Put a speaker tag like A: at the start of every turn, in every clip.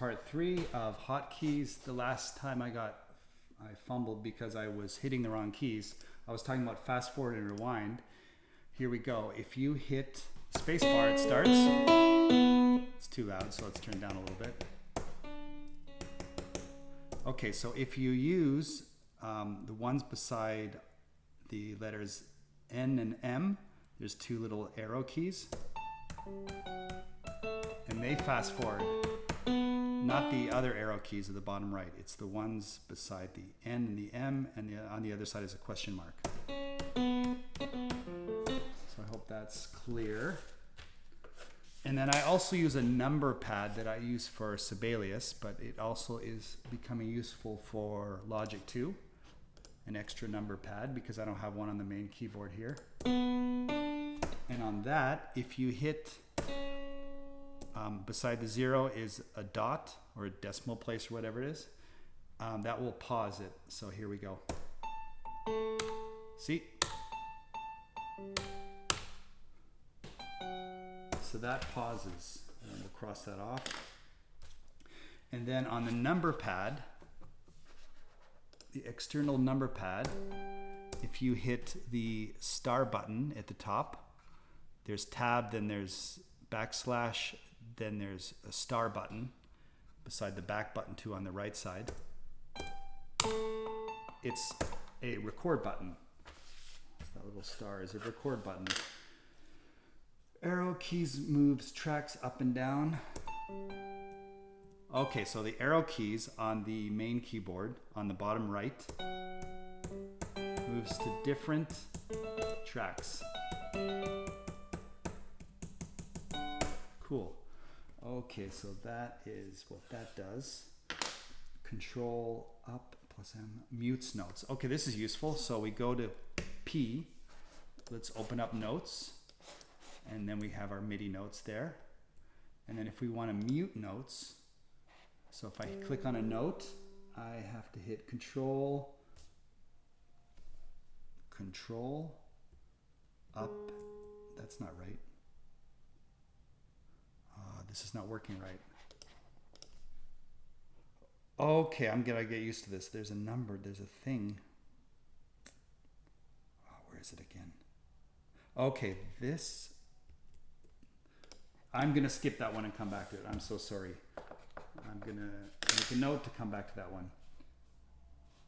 A: Part 3 of hotkeys. The last time I fumbled because I was hitting the wrong keys. I was talking about fast forward and rewind. Here we go. If you hit spacebar, it starts. It's too loud, so let's turn down a little bit. Okay, so if you use the ones beside the letters N and M, there's two little arrow keys, and they fast forward. Not the other arrow keys at the bottom right. It's the ones beside the N and the M, and on the other side is a question mark. So I hope that's clear. And then I also use a number pad that I use for Sibelius, but it also is becoming useful for Logic 2. An extra number pad because I don't have one on the main keyboard here. And on that, if you hit beside the 0 is a dot or a decimal place or whatever it is, that will pause it. So here we go. See? So that pauses, and we'll cross that off. And then on the number pad, the external number pad, if you hit the star button at the top, there's tab, then there's backslash, then there's a star button beside the back button too on the right side. It's a record button. That little star is a record button. Arrow keys moves tracks up and down. Okay, so the arrow keys on the main keyboard on the bottom right moves to different tracks. Cool. Okay, so that is what that does. Control up plus M mutes notes. Okay, this is useful. So we go to P. Let's open up notes. And then we have our MIDI notes there. And then if we want to mute notes, so if I click on a note, I have to hit Control up. That's not right. This is not working right. Okay, I'm gonna get used to this. There's a number, there's a thing. Oh, where is it again? Okay, this. I'm gonna skip that one and come back to it. I'm so sorry. I'm gonna make a note to come back to that one.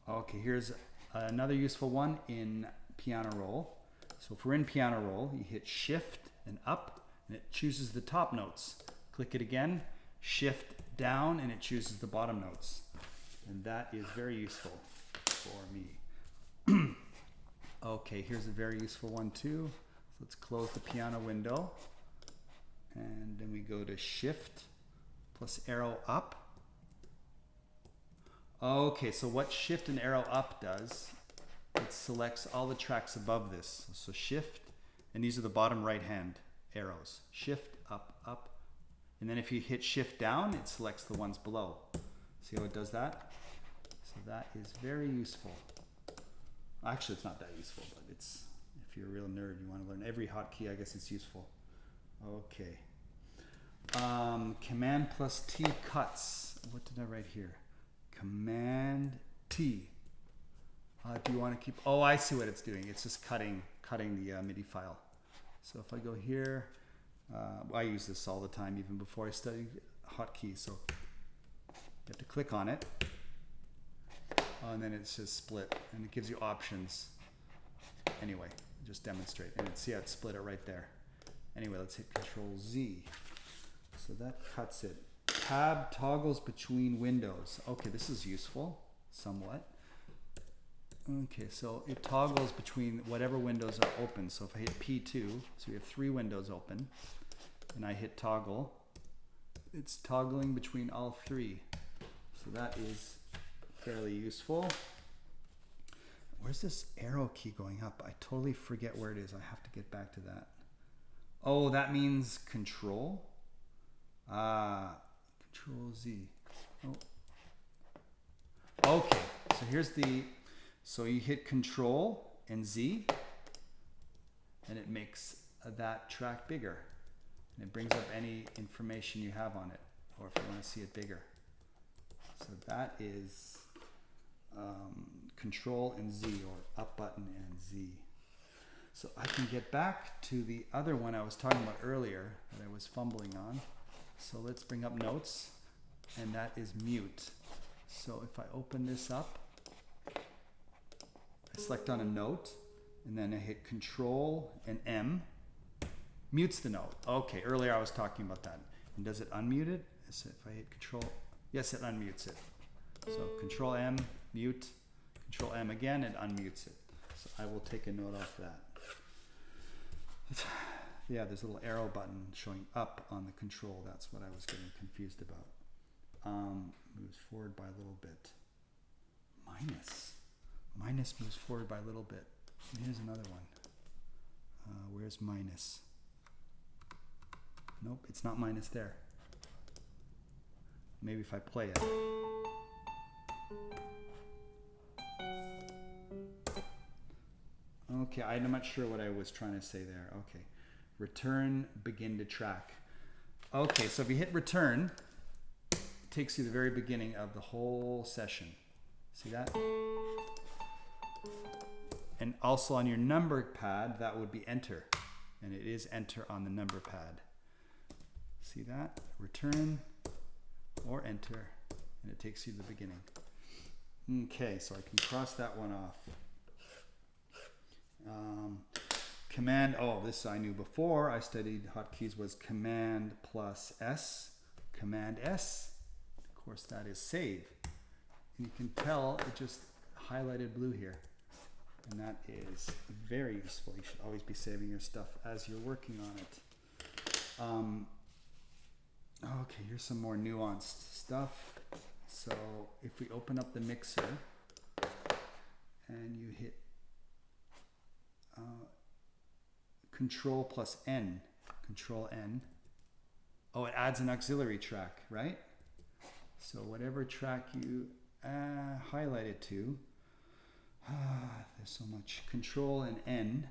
A: Okay, here's another useful one in piano roll. So if we're in piano roll, you hit Shift and up, and it chooses the top notes. Click it again, Shift down, and it chooses the bottom notes. And that is very useful for me. Okay, here's a very useful one too. So let's close the piano window. And then we go to Shift plus arrow up. Okay, so what Shift and arrow up does, it selects all the tracks above this. So Shift, and these are the bottom right hand arrows. Shift, up, up. And then if you hit Shift down, it selects the ones below. See how it does that? So that is very useful. Actually, it's not that useful, but it's, if you're a real nerd, you want to learn every hotkey, I guess it's useful. Okay. Command plus T cuts. What did I write here? Command T. Do you want to keep? Oh, I see what it's doing. It's just cutting the MIDI file. So if I go here, I use this all the time, even before I studied hotkeys. So you have to click on it, and then it's just split, and it gives you options. Anyway, just demonstrate, and see how it split it right there. Anyway, let's hit Control Z. So that cuts it. Tab toggles between windows. Okay, this is useful, somewhat. Okay, so it toggles between whatever windows are open. So if I hit P2, so we have 3 windows open, and I hit toggle, it's toggling between all 3. So that is fairly useful. Where's this arrow key going up? I totally forget where it is. I have to get back to that. Oh, that means Control. Control Z. Oh. Okay, so here's the, so you hit Control and Z, and it makes that track bigger. And it brings up any information you have on it, or if you want to see it bigger. So that is Control and Z, or up button and Z. So I can get back to the other one I was talking about earlier that I was fumbling on. So let's bring up notes, and that is mute. So if I open this up, I select on a note, and then I hit Control and M, mutes the note. Okay, earlier I was talking about that. And does it unmute it? So if I hit Control, yes, it unmutes it. So Control M, mute, Control M again, it unmutes it. So I will take a note off that. Yeah, there's a little arrow button showing up on the control. That's what I was getting confused about. Moves forward by a little bit. Minus moves forward by a little bit. And here's another one. Where's minus? Nope, it's not minus there. Maybe if I play it. Okay, I'm not sure what I was trying to say there. Okay, return, begin to track. Okay, so if you hit return, it takes you to the very beginning of the whole session. See that? And also on your number pad, that would be enter. And it is enter on the number pad. See that? Return or enter, and it takes you to the beginning. Okay, so I can cross that one off. Command, oh, this I knew before. I studied hotkeys was Command plus S. Command S, of course, that is save. And you can tell it just highlighted blue here. And that is very useful. You should always be saving your stuff as you're working on it. Okay, here's some more nuanced stuff. So if we open up the mixer and you hit Control plus N, Control N. Oh, it adds an auxiliary track, right? So whatever track you highlight it to, there's so much. Control and N.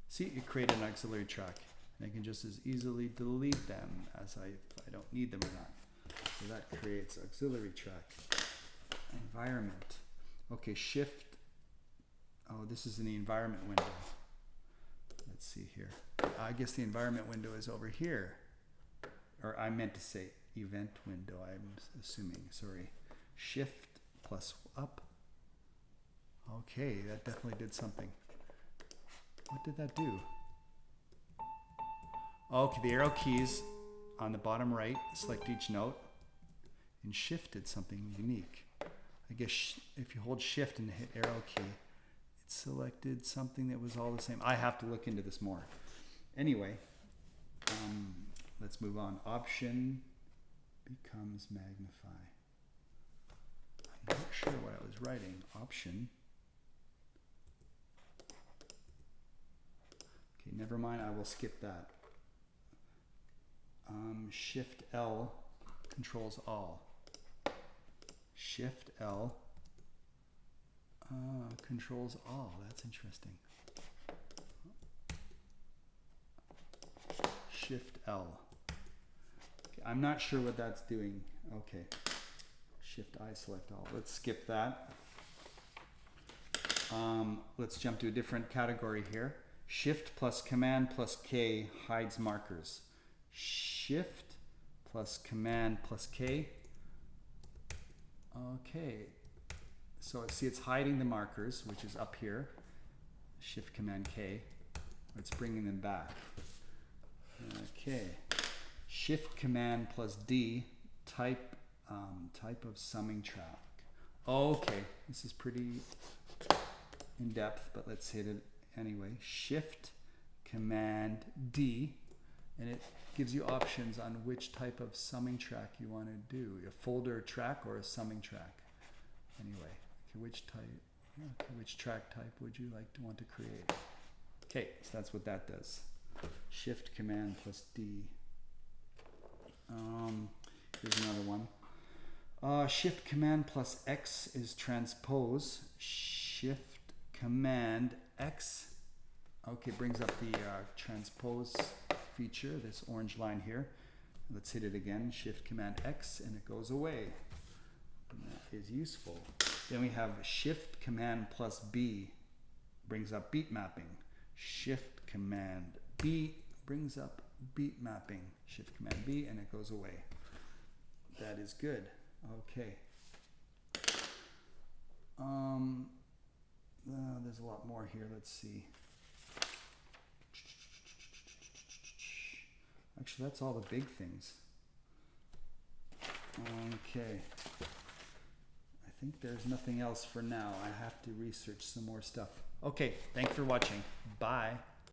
A: See, you create an auxiliary track. And I can just as easily delete them as if I don't need them or not. So that creates auxiliary track. Environment. Okay, shift. Oh, this is in the environment window. Let's see here. I guess the environment window is over here. Or I meant to say event window, I'm assuming. Sorry. Shift plus up. Okay, that definitely did something. What did that do? Okay, the arrow keys on the bottom right, select each note, and shift did something unique. I guess if you hold shift and hit arrow key, it selected something that was all the same. I have to look into this more. Anyway, let's move on. Option becomes magnify. I'm not sure what I was writing. Option. Okay, never mind. I will skip that. Shift L controls all. Shift L controls all. That's interesting. Shift L. Okay, I'm not sure what that's doing. Okay. Shift I, select all. Let's skip that. Let's jump to a different category here. Shift plus Command plus K hides markers. Shift plus Command plus K. Okay. So see, it's hiding the markers, which is up here. Shift Command K. It's bringing them back. Okay. Shift Command plus D. Type of summing track. Okay. This is pretty in depth, but let's hit it anyway. Shift Command D, and it gives you options on which type of summing track you want to do, a folder track or a summing track. Anyway, okay, which track type would you want to create? Okay, so that's what that does. Shift Command plus D. Here's another one. Shift Command plus X is transpose. Shift Command X. Okay, brings up the transpose feature, this orange line here. Let's hit it again, Shift Command X, and it goes away. And that is useful. Then we have Shift Command plus B brings up beat mapping. Shift Command B brings up beat mapping. Shift Command B, and it goes away. That is good. Okay. There's a lot more here. Let's see. Actually, that's all the big things. Okay. I think there's nothing else for now. I have to research some more stuff. Okay, thanks for watching. Bye.